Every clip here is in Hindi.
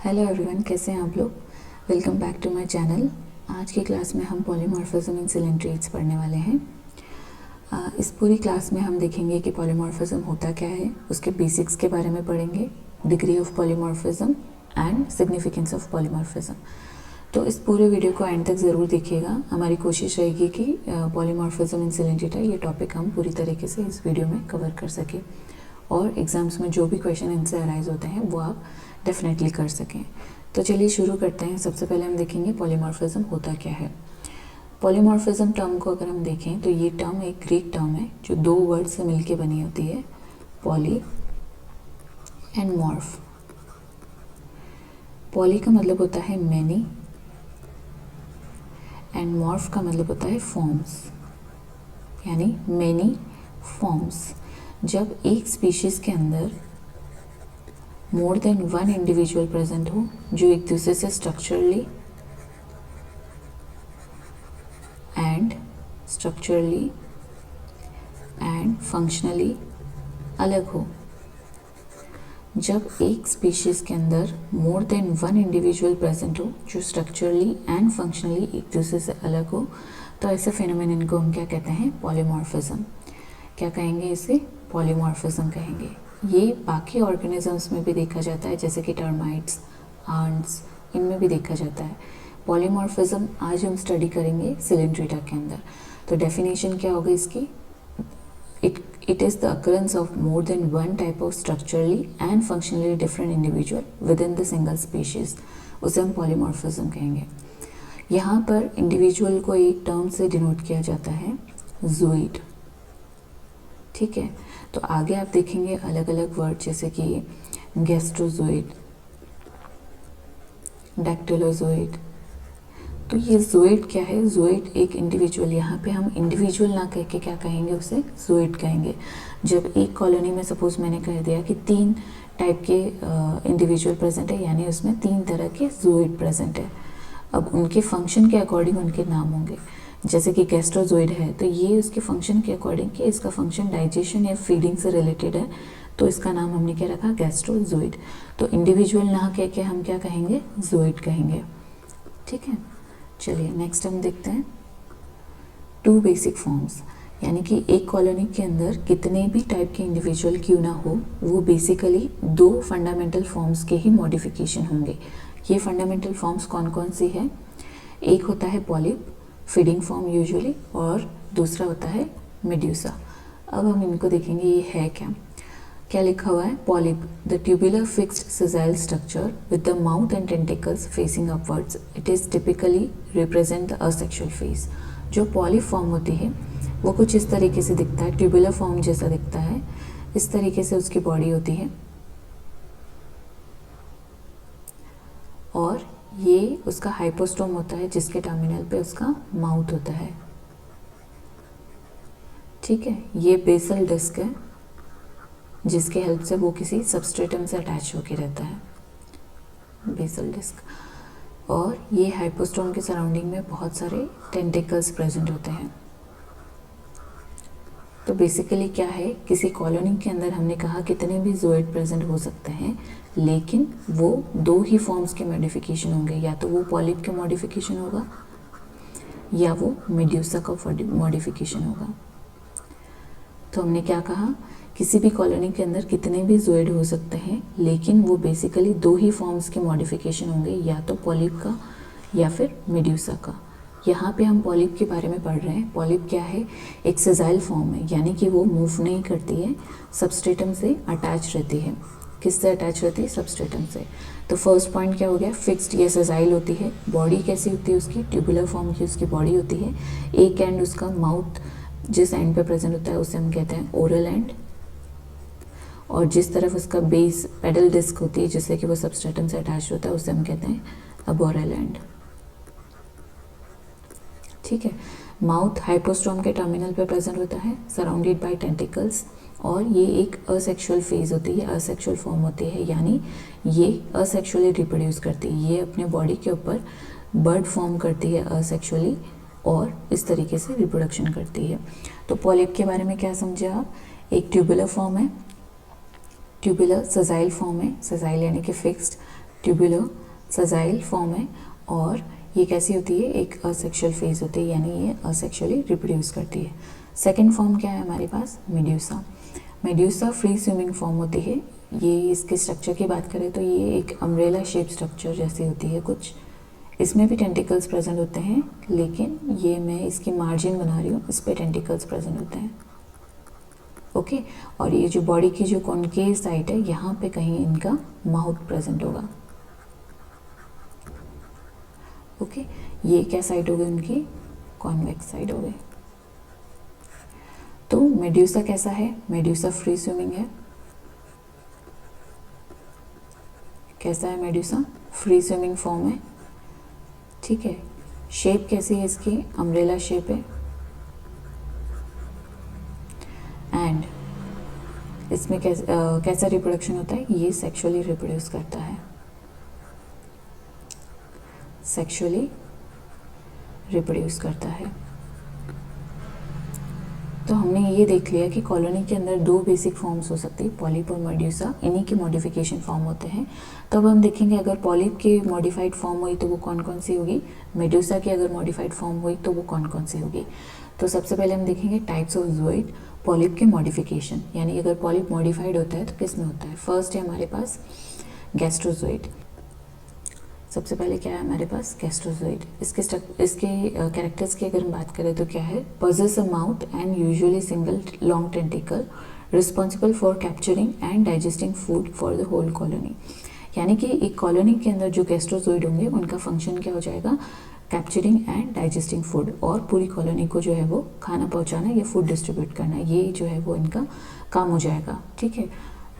हेलो एवरीवन, कैसे हैं आप लोग। Welcome back to my channel. आज की क्लास में हम पॉलीमॉर्फिज्म इन सिलेंट्रेट्स पढ़ने वाले हैं। इस पूरी क्लास में हम देखेंगे कि पॉलीमॉर्फिज्म होता क्या है, उसके बेसिक्स के बारे में पढ़ेंगे, degree of polymorphism and significance of polymorphism. तो इस पूरे वीडियो को एंड तक ज़रूर देखिएगा। हमारी कोशिश रहेगी कि पॉलीमॉर्फिज्म इन सिलेंट्रेट ये टॉपिक हम पूरी तरीके से इस वीडियो में कवर कर सकें और एग्ज़ाम्स में जो भी क्वेश्चन इनसे अराइज होते हैं वो आप डेफिनेटली कर सकें। तो चलिए शुरू करते हैं। सबसे पहले हम देखेंगे पॉलीमॉर्फिज्म होता क्या है। पॉलीमॉर्फिज्म टर्म को अगर हम देखें तो ये टर्म एक ग्रीक टर्म है जो दो वर्ड से मिलके बनी होती है, पॉली एंड मॉर्फ। पॉली का मतलब होता है मैनी एंड मॉर्फ का मतलब होता है फॉर्म्स, यानी मैनी फॉर्म्स। जब एक स्पीशीज़ के अंदर more than one individual present हो जो एक दूसरे से स्ट्रक्चरली एंड फंक्शनली अलग हो, जब एक स्पीशीज़ के अंदर more than one individual present हो जो स्ट्रक्चरली एंड फंक्शनली एक दूसरे से अलग हो, तो ऐसे फिनोमेनन को हम क्या कहते हैं, पॉलीमॉर्फिज्म। क्या कहेंगे इसे, पॉलीमॉर्फिज्म कहेंगे। ये बाकी ऑर्गेनिजम्स में भी देखा जाता है, जैसे कि टर्माइट्स, आंट्स, इनमें भी देखा जाता है। पॉलीमॉर्फिज्म आज हम स्टडी करेंगे सिलेंट्रेटा के अंदर। तो डेफिनेशन क्या होगी इसकी, it is the occurrence of more than one type of structurally and functionally different individual with in the single species, उसे हम पॉलीमॉर्फिज्म कहेंगे। यहाँ पर इंडिविजुअल को एक टर्म से डिनोट किया जाता है, ज़ूइड। ठीक है, तो आगे आप देखेंगे अलग अलग वर्ड जैसे कि गैस्ट्रोजोइड, डैक्टिलोजोइड। तो ये ज़ोइड क्या है, ज़ोइड एक इंडिविजुअल, यहाँ पे हम इंडिविजुअल ना कह के क्या कहेंगे, उसे ज़ोइड कहेंगे। जब एक कॉलोनी में सपोज मैंने कह दिया कि 3 टाइप के इंडिविजुअल प्रेजेंट है, यानी उसमें 3 तरह के ज़ोइड प्रेजेंट है। अब उनके फंक्शन के अकॉर्डिंग उनके नाम होंगे। जैसे कि गैस्ट्रोजोइड है तो ये उसके फंक्शन के अकॉर्डिंग कि इसका फंक्शन डाइजेशन या फीडिंग से रिलेटेड है, तो इसका नाम हमने क्या रखा, गैस्ट्रोजोइड। तो इंडिविजुअल ना कह के हम क्या कहेंगे, ज़ोइड कहेंगे। ठीक है, चलिए नेक्स्ट हम देखते हैं 2 बेसिक फॉर्म्स, यानी कि एक कॉलोनी के अंदर कितने भी टाइप के इंडिविजुअल क्यों ना हो, वो बेसिकली 2 फंडामेंटल फॉर्म्स के ही मॉडिफिकेशन होंगे। ये फंडामेंटल फॉर्म्स कौन कौन सी है, एक होता है पॉलिप, फीडिंग फॉर्म यूजुअली, और दूसरा होता है मेड्यूसा। अब हम इनको देखेंगे ये है क्या। क्या लिखा हुआ है, polyp the tubular fixed sessile structure with the mouth and tentacles facing upwards, it is typically represent the asexual phase. जो पॉलिप फॉर्म होती है वो कुछ इस तरीके से दिखता है, ट्यूबुलर फॉर्म जैसा दिखता है, इस तरीके से उसकी बॉडी होती है, और ये उसका हाइपोस्टोम होता है जिसके टर्मिनल पे उसका माउथ होता है। ठीक है, ये बेसल डिस्क है जिसके हेल्प से वो किसी सबस्ट्रेटम से अटैच होकर रहता है, बेसल डिस्क। और ये हाइपोस्टोम के सराउंडिंग में बहुत सारे टेंटिकल्स प्रेजेंट होते हैं। तो बेसिकली क्या है, किसी कॉलोनी के अंदर हमने कहा कितने भी ज़ोइड प्रेजेंट हो सकते हैं, लेकिन वो 2 ही फॉर्म्स के मॉडिफिकेशन होंगे, या तो वो पॉलिप के मॉडिफिकेशन होगा या वो मेड्यूसा का मॉडिफिकेशन होगा। तो हमने क्या कहा, किसी भी कॉलोनी के अंदर कितने भी ज़ोइड हो सकते हैं, लेकिन वो बेसिकली 2 ही फॉर्म्स के मॉडिफिकेशन होंगे, या तो पॉलिप का या फिर मेड्यूसा का। यहाँ पे हम पॉलिप के बारे में पढ़ रहे हैं। पॉलिप क्या है, एक सिजाइल फॉर्म है, यानी कि वो मूव नहीं करती है, सबस्ट्रेटम से अटैच रहती है। किससे अटैच रहती है, सबस्ट्रेटम से। तो फर्स्ट पॉइंट क्या हो गया, फिक्स्ड या सिजाइल होती है। बॉडी कैसी होती है उसकी, ट्यूबुलर फॉर्म की उसकी बॉडी होती है। एक एंड उसका माउथ जिस एंड पे प्रेजेंट होता है उसे हम कहते हैं ओरल एंड, और जिस तरफ उसका बेस पेडल डिस्क होती है जिससे कि वो सबस्ट्रेटम से अटैच होता है उसे हम कहते हैं अबोरल एंड। ठीक है, माउथ हाइपोस्टोम के टर्मिनल पे प्रेजेंट होता है, सराउंडेड बाय टेंटिकल्स, और ये एक असेक्सुअल फेज होती है, असेक्सुअल फॉर्म होती है, यानी ये असेक्सुअली रिप्रोड्यूस करती है। ये अपने बॉडी के ऊपर बर्ड फॉर्म करती है असेक्सुअली, और इस तरीके से रिप्रोडक्शन करती है। तो पॉलिप के बारे में क्या समझे आप, एक ट्यूबुलर फॉर्म है, ट्यूबुलर सजाइल फॉर्म है, सजाइल यानी कि फिक्स्ड, ट्यूबुलर सजाइल फॉर्म है और ये कैसी होती है, एक असेक्सुअल फेज होती है, यानी ये असेक्सुअली रिप्रोड्यूस करती है। सेकेंड फॉर्म क्या है हमारे पास, medusa. Medusa free swimming form होती है। ये इसके स्ट्रक्चर की बात करें तो ये एक अम्ब्रेला शेप स्ट्रक्चर जैसी होती है कुछ। इसमें भी टेंटिकल्स प्रेजेंट होते हैं, लेकिन ये मैं इसकी मार्जिन बना रही हूँ, इस पर टेंटिकल्स प्रेजेंट होते हैं। ओके, और ये जो बॉडी की जो कॉनकेव साइड है, यहाँ पे कहीं इनका माउथ प्रेजेंट होगा। ओके, ये क्या साइड हो गई उनकी, कॉन्वेक्स साइड हो गई। तो मेड्यूसा कैसा है, मेड्यूसा फ्री स्विमिंग है। कैसा है मेड्यूसा, फ्री स्विमिंग फॉर्म है, ठीक है। शेप कैसी है इसकी, अम्ब्रेला शेप है। एंड इसमें कैसा रिप्रोडक्शन होता है, ये सेक्सुअली रिप्रोड्यूस करता है, सेक्सुअली रिप्रोड्यूस करता है। तो हमने ये देख लिया कि कॉलोनी के अंदर दो बेसिक फॉर्म्स हो सकती है, पॉलिप और मेड्यूसा, इन्हीं के मॉडिफिकेशन फॉर्म होते हैं। तब हम देखेंगे अगर पॉलिप की मॉडिफाइड फॉर्म हुई तो वो कौन कौन सी होगी, मेड्यूसा की अगर मॉडिफाइड फॉर्म हुई तो वो कौन कौन सी होगी। तो सबसे पहले हम देखेंगे टाइप्स ऑफ ज़ूइड, पॉलिप के मॉडिफिकेशन, यानी अगर पॉलिप मॉडिफाइड होता है तो किस में होता है। फर्स्ट है हमारे पास गैस्ट्रोज़ोइड। सबसे पहले क्या है हमारे पास, गैस्ट्रोज़ोइड। इसके कैरेक्टर्स की अगर हम बात करें तो क्या है, possess a mouth and usually single long tentacle responsible for capturing and digesting food for the whole colony. यानी कि एक कॉलोनी के अंदर जो गैस्ट्रोज़ोइड होंगे उनका फंक्शन क्या हो जाएगा, कैप्चरिंग एंड डाइजेस्टिंग फूड, और पूरी कॉलोनी को जो है वो खाना पहुंचाना या फूड डिस्ट्रीब्यूट करना, ये जो है वो इनका काम हो जाएगा, ठीक है।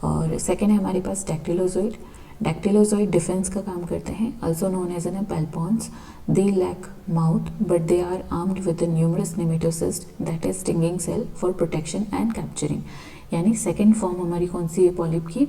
और सेकेंड है हमारे पास डैक्टिलोज़ोइड। डैक्टिलोज़ोइड डिफेंस का काम करते हैं, also known as an पेल्पॉन्स। They lack mouth but they are armed with a numerous nematocyst that is stinging cell for protection and capturing। यानी सेकेंड फॉर्म हमारी कौन सी है पॉलिप की,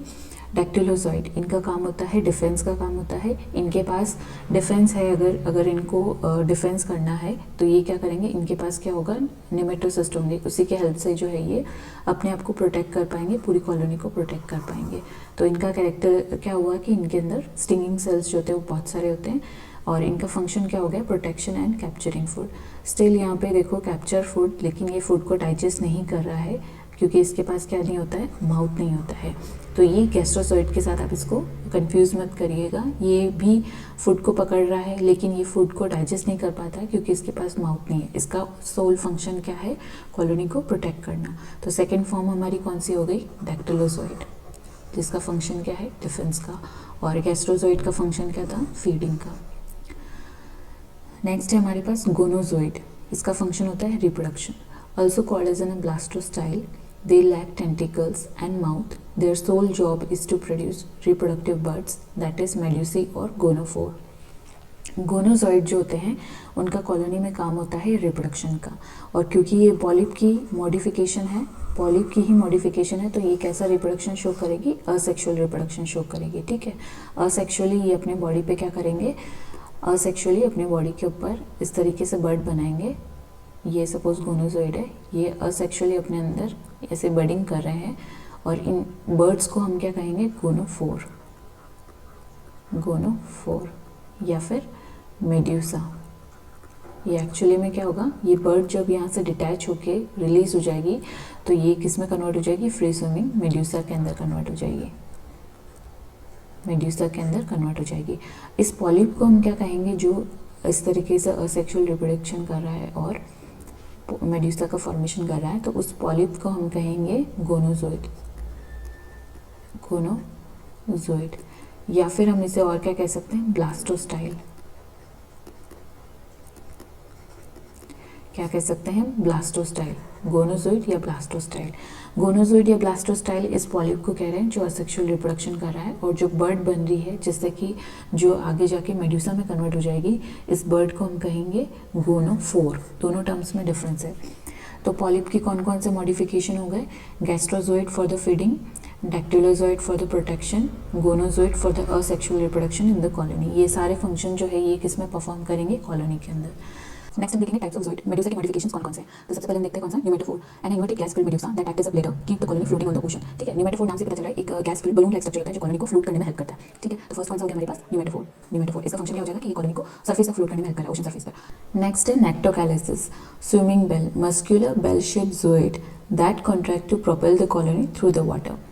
डैक्टिलोज़ोइड। इनका काम होता है डिफेंस का काम होता है, इनके पास डिफेंस है। अगर इनको डिफेंस करना है तो ये क्या करेंगे, इनके पास क्या होगा, नेमेटोसिस्ट होंगे, उसी के हेल्प से जो है ये अपने आप को प्रोटेक्ट कर पाएंगे, पूरी कॉलोनी को प्रोटेक्ट कर पाएंगे। तो इनका कैरेक्टर क्या हुआ कि इनके अंदर स्टिंगिंग सेल्स जो होते हैं वो बहुत सारे होते हैं, और इनका फंक्शन क्या हो गया, protection and capturing food. Still यहाँ पे देखो कैप्चर फूड, लेकिन ये फूड को डाइजेस्ट नहीं कर रहा है क्योंकि इसके पास क्या नहीं होता है, माउथ नहीं होता है। तो ये गैस्ट्रोज़ोइड के साथ आप इसको कंफ्यूज मत करिएगा, ये भी फूड को पकड़ रहा है लेकिन ये फूड को डाइजेस्ट नहीं कर पाता है क्योंकि इसके पास माउथ नहीं है। इसका सोल फंक्शन क्या है, कॉलोनी को प्रोटेक्ट करना। तो सेकेंड फॉर्म हमारी कौन सी हो गई, डैक्टिलोज़ोइड, जिसका फंक्शन क्या है, डिफेंस का, और गैस्ट्रोज़ोइड का फंक्शन क्या था, फीडिंग का। नेक्स्ट है हमारे पास गोनोज़ोइड। इसका फंक्शन होता है reproduction, also called as an blastostyle. They lack tentacles and mouth. Their sole job is to produce reproductive buds, that is medusae और गोनोफोर। गोनोज़ोइड जो होते हैं उनका कॉलोनी में काम होता है रिप्रोडक्शन का, और क्योंकि ये पॉलिप की मॉडिफिकेशन है, पॉलिप की ही मॉडिफिकेशन है, तो ये कैसा रिप्रोडक्शन शो करेगी, असेक्सुअल रिप्रोडक्शन शो करेगी, ठीक है। असेक्सुअली ये अपने बॉडी पे क्या करेंगे, असेक्सुअली अपने बॉडी के ऊपर इस तरीके से बर्ड बनाएंगे। ये सपोज गोनोज़ोइड है, ये असेक्सुअली अपने अंदर ऐसे बर्डिंग कर रहे हैं, और इन बर्ड्स को हम क्या कहेंगे, गोनोफोर, गोनोफोर या फिर मेड्यूसा। ये एक्चुअली में क्या होगा, ये बर्ड जब यहाँ से डिटैच होके रिलीज हो जाएगी तो ये किस में कन्वर्ट हो जाएगी, फ्री स्विमिंग मेड्यूसा के अंदर कन्वर्ट हो जाएगी, मेड्यूसा के अंदर कन्वर्ट हो जाएगी। इस पॉलिप को हम क्या कहेंगे, जो इस तरीके से असेक्सुअल रिप्रोडक्शन कर रहा है और मेड्यूसा का फॉर्मेशन कर रहा है, तो उस पॉलिप को हम कहेंगे गोनोज़ोइड, गोनोज़ोइड, या फिर हम इसे और क्या कह सकते हैं, ब्लास्टोस्टाइल। क्या कह सकते हैं, ब्लास्टोस्टाइल, गोनोज़ोइड या ब्लास्टोस्टाइल। गोनोज़ोइड या ब्लास्टोस्टाइल इस पॉलिप को कह रहे हैं जो असेक्सुअल रिप्रोडक्शन कर रहा है, और जो बर्ड बन रही है जिससे कि जो आगे जाके मेड्यूसा में कन्वर्ट हो जाएगी, इस बर्ड को हम कहेंगे गोनोफोर। दोनों टर्म्स में डिफरेंस है। तो पॉलिप की कौन कौन से मॉडिफिकेशन हो गए, gastrozooid for the feeding, dactylozooid for the protection, gonozooid for the asexual reproduction in the colony. ये सारे फंक्शन जो है ये किस में परफॉर्म करेंगे, कॉलोनी के अंदर। नेक्स्ट हम देखेंगे टाइप्स ऑफ ज़ूइड, मेडुसा के मॉडिफिकेशंस कौन कौन से हैं। तो सबसे पहले हम देखते हैं कौन सा, pneumatophore, an inverted gas filled medusa that act as a bladder keep the colony floating on the ocean. ठीक है, न्यूमेटोफोर नाम से पता चल रहा है एक gas filled balloon like structure होता है जो कॉलोनी को फ्लोट करने में हेल्प करता है। ठीक है, तो फर्स्ट कौन सा हो गया हमारे पास, न्यूमेटोफोर। न्यूमेटोफोर इसका फंक्शन क्या हो जाएगा कि ये कॉलोनी को सरफेस पर फ्लोट करने में हेल्प कर रहा है, ओशन सरफेस पर। नेक्स्ट है nectocalyces, swimming bell, muscular bell shaped zooid that contract to propel the colony through the water.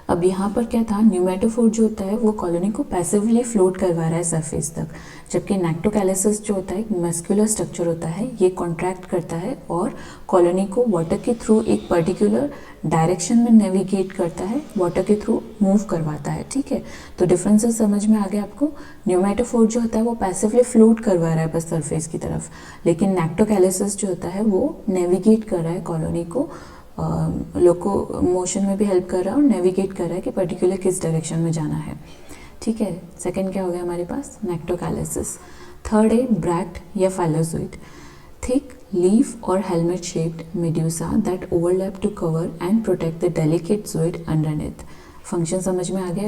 अब यहाँ पर क्या था, न्यूमेटोफोर जो होता है वो कॉलोनी को पैसिवली फ्लोट करवा रहा है सरफेस तक, जबकि नेक्टोकैलिसिस जो होता है एक मस्कुलर स्ट्रक्चर होता है, ये कॉन्ट्रैक्ट करता है और कॉलोनी को वाटर के थ्रू एक पर्टिकुलर डायरेक्शन में नेविगेट करता है, वाटर के थ्रू मूव करवाता है। ठीक है, तो डिफरेंसेस समझ में आ गया आपको। न्यूमेटोफोर जो होता है वो पैसिवली फ्लोट करवा रहा है बस सरफेस की तरफ, लेकिन नेक्टोकैलिसिस जो होता है वो नेविगेट कर रहा है कॉलोनी को, लोको मोशन में भी हेल्प कर रहा है और नेविगेट कर रहा है कि पर्टिकुलर किस डायरेक्शन में जाना है। ठीक है, सेकंड क्या हो गया हमारे पास, नेक्टोकैलिसिस। थर्ड है ब्रैक्ट या फाइलोज़ोइड, थिक लीफ और helmet shaped medusa that overlap to cover and protect the delicate zooid underneath. Function समझ में आ गया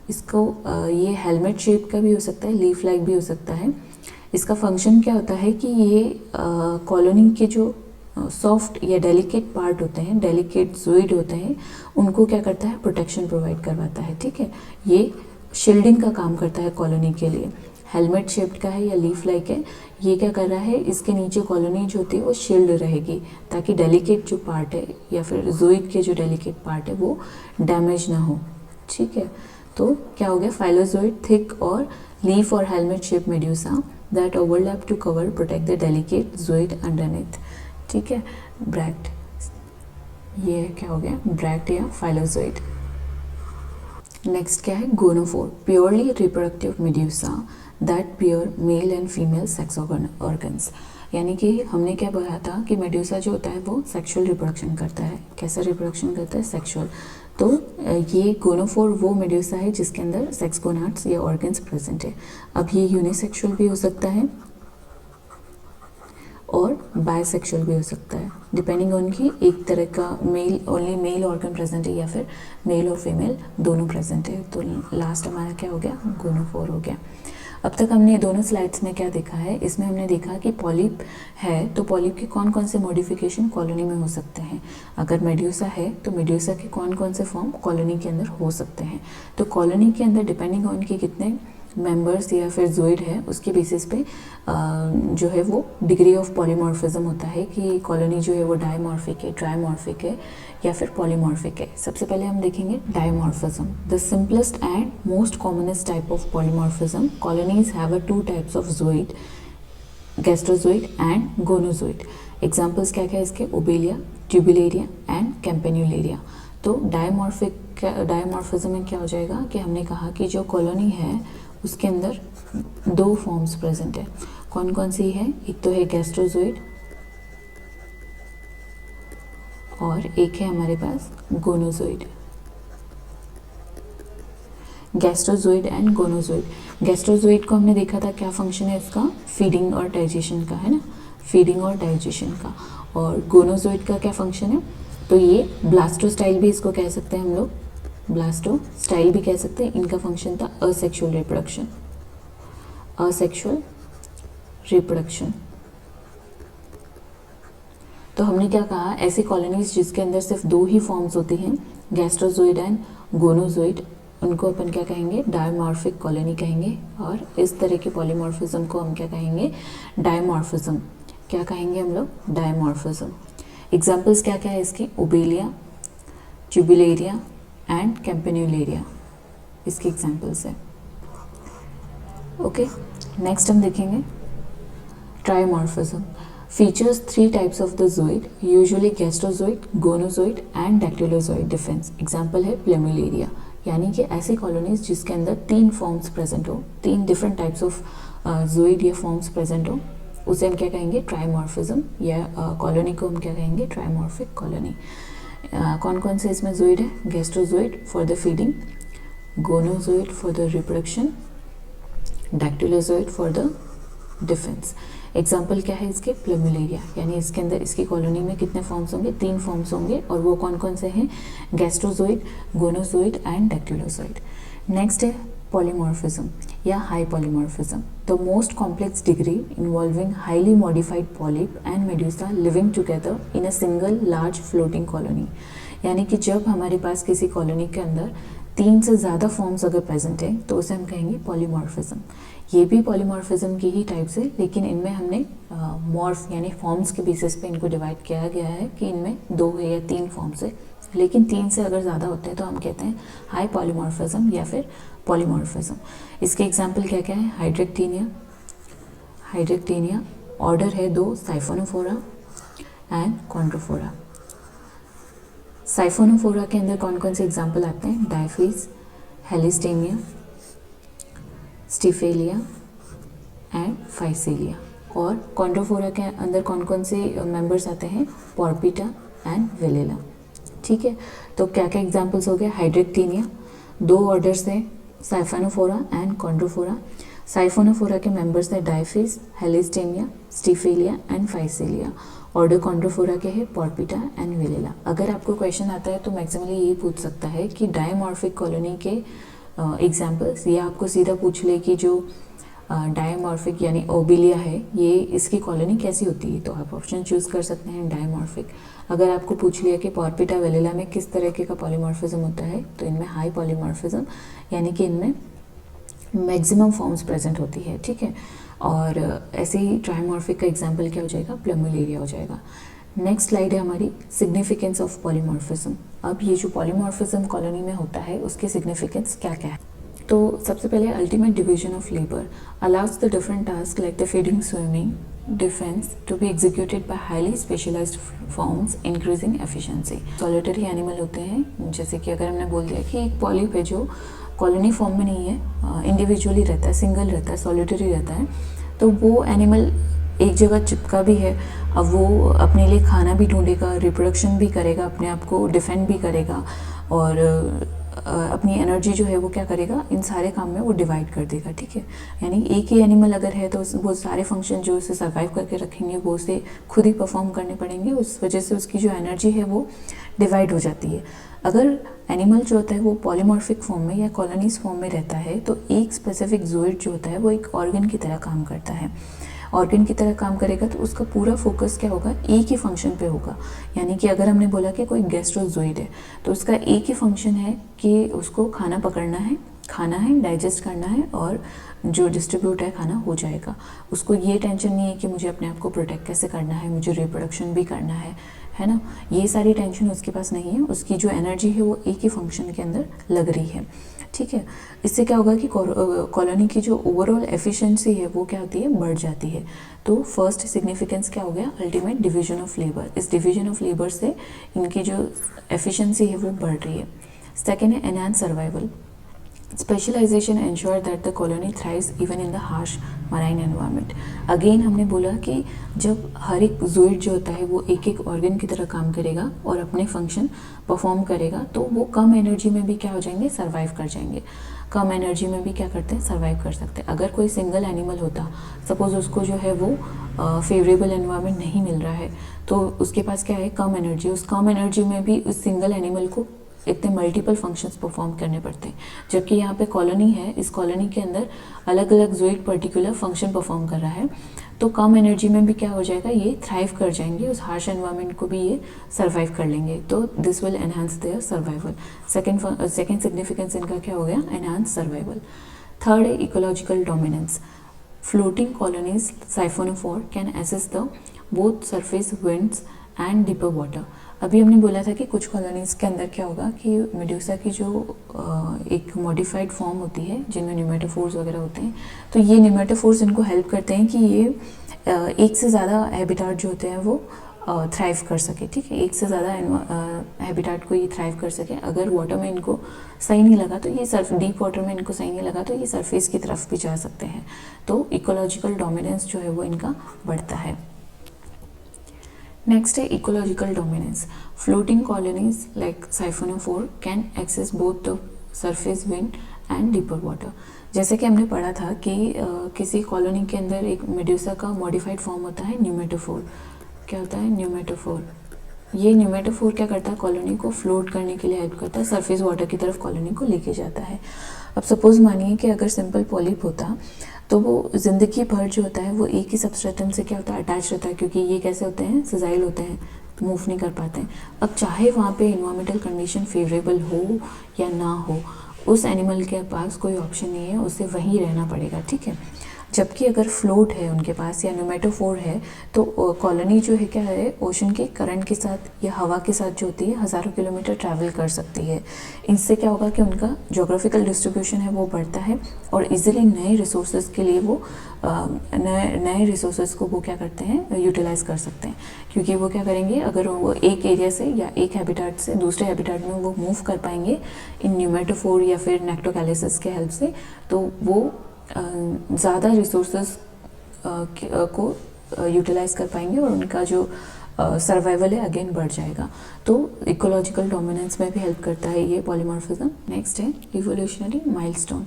इसको ये हेलमेट शेप का भी हो सकता है, लीफ लाइक भी हो सकता है। इसका फंक्शन क्या होता है कि ये कॉलोनी के जो सॉफ्ट या डेलिकेट पार्ट होते हैं, डेलिकेट ज़ूइड होते हैं, उनको क्या करता है, प्रोटेक्शन प्रोवाइड करवाता है। ठीक है, ये शील्डिंग का काम करता है कॉलोनी के लिए। हेलमेट शेप्ड का है या लीफ लाइक है, ये क्या कर रहा है, इसके नीचे कॉलोनी जो होती है वो शील्ड रहेगी ताकि डेलिकेट जो पार्ट है या फिर ज़ूइड के जो डेलिकेट पार्ट है वो डैमेज ना हो। ठीक है, तो क्या हो गया, फाइलोज़ोइड, थिक और लीफ और helmet shape medusa that overlap to cover protect the delicate zooid underneath. ठीक है, ब्रैक्ट, ये क्या हो गया, ब्रैक्ट या फाइलोज़ोइड। नेक्स्ट क्या है, gonophore, purely reproductive medusa that bear male and female sex organs. यानी कि हमने क्या बोला था कि मेड्यूसा जो होता है वो सेक्सुअल रिप्रोडक्शन करता है। कैसा रिप्रोडक्शन करता है, सेक्सुअल। तो ये गोनोफोर वो मेड्यूसा है जिसके अंदर सेक्स गोनाड्स या ऑर्गन्स प्रेजेंट है। अब ये यूनिसेक्सुअल भी हो सकता है और बायसेक्सुअल भी हो सकता है, डिपेंडिंग ऑन कि एक तरह का male only male organ present है या फिर मेल और फीमेल दोनों प्रेजेंट है। तो लास्ट हमारा क्या हो गया, गोनोफोर हो गया। अब तक हमने दोनों स्लाइड्स में क्या देखा है, इसमें हमने देखा कि पॉलिप है तो पॉलिप के कौन कौन से मॉडिफिकेशन कॉलोनी में हो सकते हैं। अगर मेड्यूसा है तो मेड्यूसा के कौन कौन से फॉर्म कॉलोनी के अंदर हो सकते हैं। तो कॉलोनी के अंदर डिपेंडिंग ऑन कि कितने मेंबर्स या फिर ज़ूइड है उसके बेसिस पे जो है वो डिग्री ऑफ पॉलीमॉर्फिज्म होता है कि कॉलोनी जो है वो डायमॉर्फिक है, ट्राइमॉर्फिक है या फिर पॉलीमॉर्फिक है। सबसे पहले हम देखेंगे dimorphism, the simplest and most commonest type of polymorphism. Colonies have a two types of zooid, gastrozooid and gonozooid. Examples क्या क्या इसके, ओबेलिया, ट्यूबुलेरिया एंड कैम्पेन्युलेरिया। तो डायमॉर्फिज्म में क्या हो जाएगा कि हमने कहा कि जो कॉलोनी है उसके अंदर दो फॉर्म्स प्रेजेंट है। कौन कौन सी है, एक तो है गैस्ट्रोज़ोइड और एक है हमारे पास गोनोज़ोइड। गैस्ट्रोज़ोइड एंड गोनोज़ोइड। गैस्ट्रोज़ोइड को हमने देखा था क्या फंक्शन है इसका, फीडिंग और डाइजेशन का, है ना, फीडिंग और डाइजेशन का। और गोनोज़ोइड का क्या फंक्शन है, तो ये ब्लास्टोस्टाइल भी इसको कह सकते हैं हम लोग, ब्लास्टोस्टाइल भी कह सकते हैं। इनका फंक्शन था असेक्सुअल रिप्रोडक्शन, असेक्सुअल रिप्रोडक्शन। तो हमने क्या कहा, ऐसी कॉलोनीज जिसके अंदर सिर्फ दो ही फॉर्म्स होती हैं, गैस्ट्रोज़ोइड एंड गोनोज़ोइड, उनको अपन क्या कहेंगे, डायमॉर्फिक कॉलोनी कहेंगे। और इस तरह की पॉलीमॉर्फिज्म को हम क्या कहेंगे, डायमॉर्फिज्म। क्या कहेंगे हम लोग, डायमॉर्फिज्म। एग्जाम्पल्स क्या क्या है इसके, ओबेलिया, ट्यूबुलेरिया एंड कैम्पेन्युलेरिया, इसके एग्जाम्पल्स है। ओके, नेक्स्ट हम देखेंगे trimorphism. Features three types of the zooid, usually gastrozooid, gonozooid and dactylozooid difference. Example है प्लेमुलेरिया, यानी कि ऐसी कॉलोनीज जिसके अंदर तीन फॉर्म्स प्रेजेंट हो, तीन डिफरेंट टाइप्स ऑफ ज़ूइड या फॉर्म्स प्रेजेंट हो, उसे हम क्या कहेंगे, ट्राइमॉर्फिज्म, या कॉलोनी को हम क्या कहेंगे, ट्राइमॉर्फिक कॉलोनी। कौन कौन से इसमें ज़ूइड है, gastrozooid for the feeding, gonozooid for the reproduction, dactylozooid for the defence. Example क्या है इसके, प्लेमुलेरिया, यानी इसके अंदर इसकी कॉलोनी में कितने फॉर्म्स होंगे, तीन फॉर्म्स होंगे, और वो कौन कौन से हैं, गैस्ट्रोज़ोइड, गोनोज़ोइड एंड डैक्टिलोज़ोइड। नेक्स्ट है पॉलीमॉर्फिज्म, या high polymorphism, the most complex degree involving highly modified polyp and medusa living together in a single large floating colony. यानी कि जब हमारे पास किसी कॉलोनी के अंदर 3 से ज़्यादा फॉर्म्स अगर प्रेजेंट हैं तो उसे हम कहेंगे पॉलीमॉर्फिज्म। ये भी पॉलीमॉर्फिज्म की ही टाइप्स है, लेकिन इनमें हमने मॉर्फ यानी फॉर्म्स के बेसिस पे इनको डिवाइड किया गया है कि इनमें 2 है या 3 फॉर्म्स है, लेकिन 3 से अगर ज़्यादा होते हैं तो हम कहते हैं हाई पॉलीमॉर्फिज्म या फिर पॉलीमॉर्फिज्म। इसके एग्जाम्पल क्या क्या है? हाइड्रेक्टेनिया, ऑर्डर है 2 साइफोनोफोरा एंड कॉन्ड्रोफोरा। साइफोनोफोरा के अंदर कौन कौन से एग्जाम्पल आते हैं? डायफीज, हेलिस्टेमिया, स्टिफेलिया एंड फाइसेलिया। और कॉन्ड्रोफोरा के अंदर कौन कौन से मेंबर्स आते हैं? पॉर्पिटा एंड विलेला। ठीक है, तो क्या क्या एग्जाम्पल्स हो गए? हाइड्रेक्टेनिया, 2 ऑर्डर्स है साइफोनोफोरा एंड कॉन्ड्रोफोरा। साइफोनोफोरा के मेंबर्स है डायफीज, हेलिस्टेमिया, स्टिफेलिया एंड फाइसेलिया। ऑर्डर कॉन्ड्रोफोरा के है पॉर्पिटा एंड विलेला। अगर आपको क्वेश्चन आता है तो मैक्सिमली यही पूछ सकता है कि डायमॉर्फिक कॉलोनी के एग्जाम्पल्स, या आपको सीधा पूछ ले कि जो डायमॉर्फिक यानी ओबिलिया है ये इसकी कॉलोनी कैसी होती है, तो आप ऑप्शन चूज़ कर सकते हैं डायमॉर्फिक। अगर आपको पूछ लिया कि पॉर्पिटा वेलेला में किस तरीके का पॉलीमॉर्फिज्म होता है, तो इनमें हाई पॉलीमॉर्फिज्म यानी कि इनमें मैक्सिमम फॉर्म्स प्रेजेंट होती है। ठीक है, और ऐसे ही ट्राइमॉर्फिक का एग्जाम्पल क्या हो जाएगा? प्लुमेलेरिया हो जाएगा। नेक्स्ट स्लाइड है हमारी सिग्निफिकेंस ऑफ पॉलीमॉर्फिज्म। अब ये जो पॉलीमॉर्फिज्म कॉलोनी में होता है उसके सिग्निफिकेंस क्या क्या है? तो सबसे पहले ultimate division of labour allows the different task like the feeding, swimming, defence to be executed by highly specialised forms increasing efficiency. Solitary animal होते हैं, जैसे कि अगर हमने बोल दिया कि एक पॉलिप है जो कॉलोनी फॉर्म में नहीं है, इंडिविजुअली रहता है, सिंगल रहता है, सॉलिटरी रहता है, तो वो एनिमल एक जगह चिपका भी है। अब वो अपने लिए खाना भी ढूंढेगा, रिप्रोडक्शन भी करेगा, अपने आप को डिफेंड भी करेगा, और अपनी एनर्जी जो है वो क्या करेगा, इन सारे काम में वो डिवाइड कर देगा। ठीक है, यानी एक ही एनिमल अगर है तो वो सारे फंक्शन जो उसे सर्वाइव करके रखेंगे वो उसे खुद ही परफॉर्म करने पड़ेंगे, उस वजह से उसकी जो एनर्जी है वो डिवाइड हो जाती है। अगर एनिमल जो होता है वो पॉलीमॉर्फिक फॉर्म में या कॉलोनीज फॉर्म में रहता है तो एक स्पेसिफिक ज़ोइड जो होता है वो एक ऑर्गन की तरह काम करता है। ऑर्गन की तरह काम करेगा तो उसका पूरा फोकस क्या होगा? एक ही फंक्शन पे होगा। यानी कि अगर हमने बोला कि कोई गैस्ट्रोजोइड है तो उसका एक ही फंक्शन है कि उसको खाना पकड़ना है, डाइजेस्ट करना है, और जो डिस्ट्रीब्यूट है खाना हो जाएगा। उसको ये टेंशन नहीं है कि मुझे अपने आप को प्रोटेक्ट कैसे करना है, मुझे रिप्रोडक्शन भी करना है ना, ये सारी टेंशन उसके पास नहीं है। उसकी जो एनर्जी है वो एक ही फंक्शन के अंदर लग रही है। ठीक है, इससे क्या होगा कि कॉलोनी की जो ओवरऑल एफिशिएंसी है वो क्या होती है? बढ़ जाती है। तो फर्स्ट सिग्निफिकेंस क्या हो गया? Ultimate division of labour. इस डिवीजन ऑफ लेबर से इनकी जो एफिशिएंसी है वो बढ़ रही है। सेकेंड है enhance survival. Specialisation ensure that the colony thrives even in the harsh marine environment. Again हमने बोला कि जब हर एक ज़ोइड जो होता है वो एक एक ऑर्गन की तरह काम करेगा और अपने फंक्शन परफॉर्म करेगा, तो वो कम एनर्जी में भी क्या हो जाएंगे? सर्वाइव कर जाएंगे। कम एनर्जी में भी क्या करते हैं? सर्वाइव कर सकते हैं। अगर कोई सिंगल एनिमल होता, सपोज उसको जो है वो फेवरेबल एनवायरनमेंट नहीं मिल रहा है, तो उसके पास क्या है? कम एनर्जी। उस कम एनर्जी में भी उस सिंगल एनिमल को इतने मल्टीपल फंक्शंस परफॉर्म करने पड़ते हैं। जबकि यहाँ पे कॉलोनी है, इस कॉलोनी के अंदर अलग अलग ज़ोइड पर्टिकुलर फंक्शन परफॉर्म कर रहा है, तो कम एनर्जी में भी क्या हो जाएगा? ये थ्राइव कर जाएंगे, उस हार्श एनवायरनमेंट को भी ये सर्वाइव कर लेंगे। तो this will enhance their survival. Second significance इनका क्या हो गया? Enhance survival. थर्ड है ecological dominance. Floating colonies siphonophore can assess the both surface winds and deeper water. अभी हमने बोला था कि कुछ कॉलोनीज़ के अंदर क्या होगा कि मेडूसा की जो एक मॉडिफाइड फॉर्म होती है जिनमें न्यूमेटोफोर्स वगैरह होते हैं, तो ये न्यूमेटोफोर्स इनको हेल्प करते हैं कि ये एक से ज़्यादा हैबिटाट जो होते हैं वो थ्राइव कर सके। ठीक है, एक से ज़्यादा हैबिटाट को ये थ्राइव कर सके। अगर वाटर में इनको सही नहीं लगा तो ये डीप वाटर में इनको सही नहीं लगा तो ये सरफेस की तरफ भी जा सकते हैं। तो इकोलॉजिकल डोमिनेंस जो है वो इनका बढ़ता है। नेक्स्ट है ecological dominance. Floating colonies like siphonophore can access both the surface wind and deeper water. जैसे कि हमने पढ़ा था कि किसी कॉलोनी के अंदर एक मेडूसा का मॉडिफाइड फॉर्म होता है न्यूमेटोफोर। क्या होता है? न्यूमेटोफोर। ये न्यूमेटोफोर क्या करता है? कॉलोनी को फ्लोट करने के लिए हेल्प करता है, सरफेस वाटर की तरफ कॉलोनी को लेके जाता है। अब सपोज़ मानिए कि अगर सिंपल पॉलिप होता तो वो ज़िंदगी भर जो होता है वो एक ही सबस्ट्रेटम से क्या होता है, अटैच रहता है, क्योंकि ये कैसे होते हैं, सिजाइल होते हैं, मूव नहीं कर पाते हैं। अब चाहे वहाँ पे इन्वायरमेंटल कंडीशन फेवरेबल हो या ना हो, उस एनिमल के पास कोई ऑप्शन नहीं है, उसे वहीं रहना पड़ेगा, ठीक है। जबकि अगर फ्लोट है उनके पास या न्यूमेटोफोर है तो कॉलोनी जो है क्या है, ओशन के करंट के साथ या हवा के साथ जो होती है हज़ारों किलोमीटर ट्रैवल कर सकती है। इससे क्या होगा कि उनका जोग्राफिकल डिस्ट्रीब्यूशन है वो बढ़ता है और इजीली नए रिसोर्सेज के लिए वो नए रिसोर्सेज को वो क्या करते हैं, यूटिलाइज कर सकते हैं। क्योंकि वो क्या करेंगे, अगर वो एक एरिया से या एक हैबिटाट से दूसरे हैबिटाट में वो मूव कर पाएंगे इन न्यूमेटोफोर या फिर नेक्टोकैलिसिस के हेल्प से, तो वो ज़्यादा रिसोर्सेज को यूटिलाइज कर पाएंगे और उनका जो सर्वाइवल है अगेन बढ़ जाएगा। तो इकोलॉजिकल डोमिनेंस में भी हेल्प करता है ये पॉलीमॉर्फिज्म। नेक्स्ट है evolutionary milestone,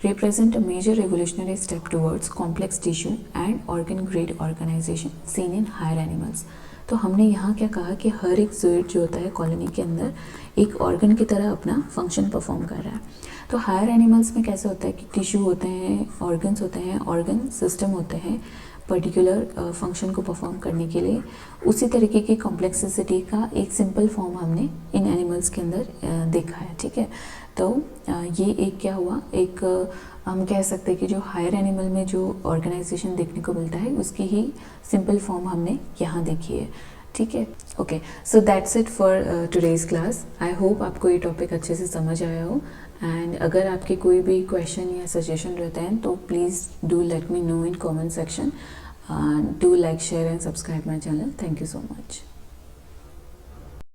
represent a major evolutionary step towards complex tissue and organ grade organization seen in higher animals। तो हमने यहाँ क्या कहा कि हर एक ज़ूइड जो होता है कॉलोनी के अंदर एक ऑर्गन की तरह अपना फंक्शन परफॉर्म कर रहा है। तो हायर एनिमल्स में कैसे होता है कि टिश्यू होते हैं, ऑर्गन्स होते हैं, ऑर्गन सिस्टम होते हैं पर्टिकुलर फंक्शन को परफॉर्म करने के लिए। उसी तरीके की कॉम्प्लेक्सिसिटी का एक सिंपल फॉर्म हमने इन एनिमल्स के अंदर देखा है, ठीक है। तो ये एक क्या हुआ, एक हम कह सकते हैं कि जो हायर एनिमल में जो ऑर्गेनाइजेशन देखने को मिलता है उसकी ही सिंपल फॉर्म हमने यहाँ देखी है, ठीक है। Okay, so that's it for today's class. I hope आपको ये टॉपिक अच्छे से समझ आया हो, एंड अगर आपके कोई भी क्वेश्चन या सजेशन रहते हैं तो please do let me know in comment section. Do like, share and subscribe my channel. Thank you so much.